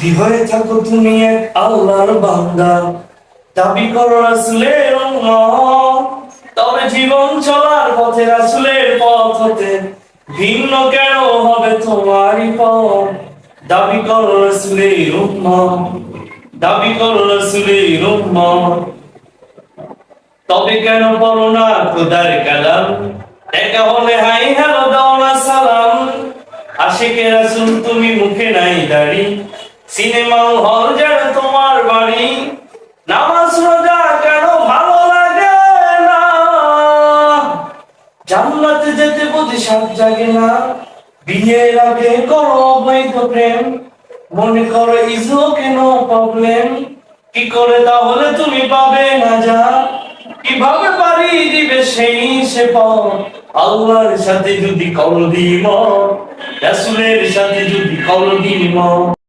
যদি হয়ে থাকো তুমি এক আল্লাহর বান্দা, দাবি করো রাসূলের উম্মত, তবে জীবন চলার পথে রাসূলের পথ হতে ভিন্ন কেন হবে তোমারই পথ? দাবি করো রাসূলের উম্মত, দাবি করো রাসূলের উম্মত, তবে কেন পড়ো না খোদার কালাম? দেখা হলে হাই হ্যালো দাও না সালাম। আশিকে রাসূল তুমি মুখে নাই দাড়ি, সিনেমা হল যেন তোমার বাড়ি। নামাজ রোজা কেন ভালো লাগে না? জান্নাতে যেতে বুঝি সাথ জাগে না? বিয়ের আগে করো অবৈধ প্রেম, মনে করো ইজো কেন প্রবলেম? কি করে তাহলে তুমি পাবে না যা? কিভাবে পারি দিবে সেই সে পথ? আল্লাহর সাথে যদি করো দ্বিমত, রাসূলের সাথে যদি করো দ্বিমত।